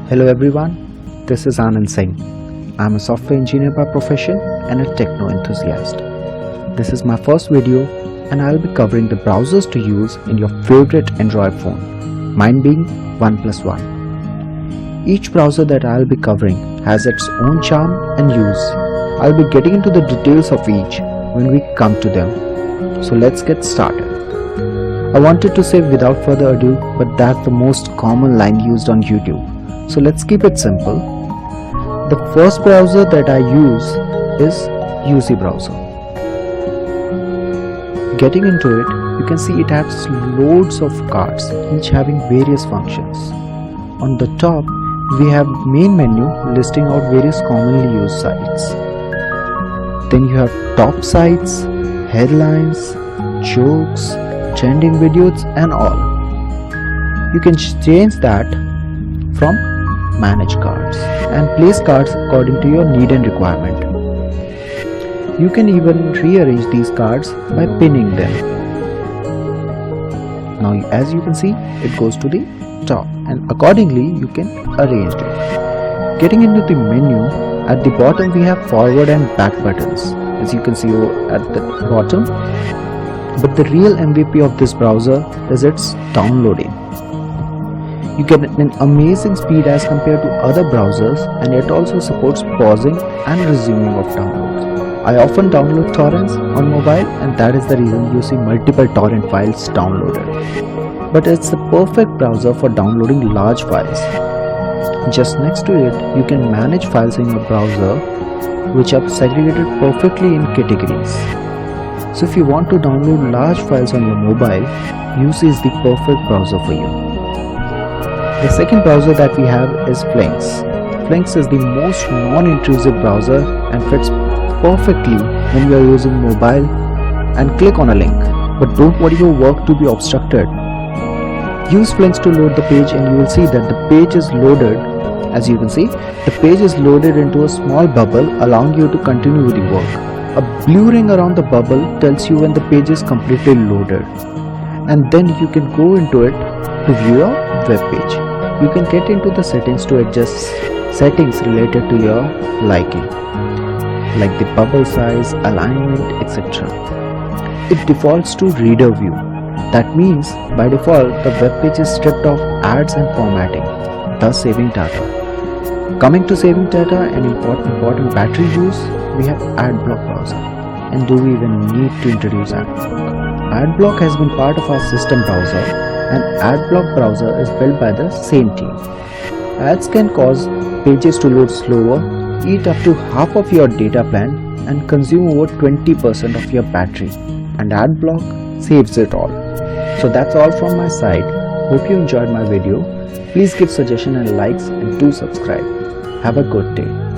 Hello everyone, this is Anand Singh. I'm a software engineer by profession and a techno enthusiast. This is my first video and I'll be covering the browsers to use in your favorite Android phone, mine being OnePlus One. Each browser that I'll be covering has its own charm and use. I'll be getting into the details of each when we come to them. So let's get started. I wanted to say without further ado, but that's the most common line used on YouTube. So let's keep it simple. The first browser that I use is UC browser. Getting into it, you can see it has loads of cards, each having various functions. On the top, we have main menu listing out various commonly used sites. Then you have top sites, headlines, jokes, trending videos and all. You can change that from manage cards and place cards according to your need and requirement. You can even rearrange these cards by pinning them. Now as you can see, it goes to the top and accordingly you can arrange it. Getting into the menu, at the bottom we have forward and back buttons, as you can see at the bottom. But the real MVP of this browser is its downloading. You get an amazing speed as compared to other browsers, and it also supports pausing and resuming of downloads. I often download torrents on mobile, and that is the reason you see multiple torrent files downloaded. But it's the perfect browser for downloading large files. Just next to it, you can manage files in your browser, which are segregated perfectly in categories. So if you want to download large files on your mobile, UC is the perfect browser for you. The second browser that we have is Flinks. Flinks is the most non-intrusive browser and fits perfectly when you are using mobile and click on a link, but don't want your work to be obstructed. Use Flinks to load the page and you will see that the page is loaded. As you can see, the page is loaded into a small bubble, allowing you to continue with your work. A blue ring around the bubble tells you when the page is completely loaded, and then you can go into it to view your web page. You can get into the settings to adjust settings related to your liking, like the bubble size, alignment, etc. It defaults to reader view. That means by default the web page is stripped of ads and formatting, thus saving data. Coming to saving data and important battery use, we have AdBlock browser. And do we even need to introduce AdBlock? AdBlock has been part of our system browser, and AdBlock browser is built by the same team. Ads can cause pages to load slower, eat up to half of your data plan, and consume over 20% of your battery. And AdBlock saves it all. So that's all from my side. Hope you enjoyed my video. Please give suggestion and likes and do subscribe. Have a good day.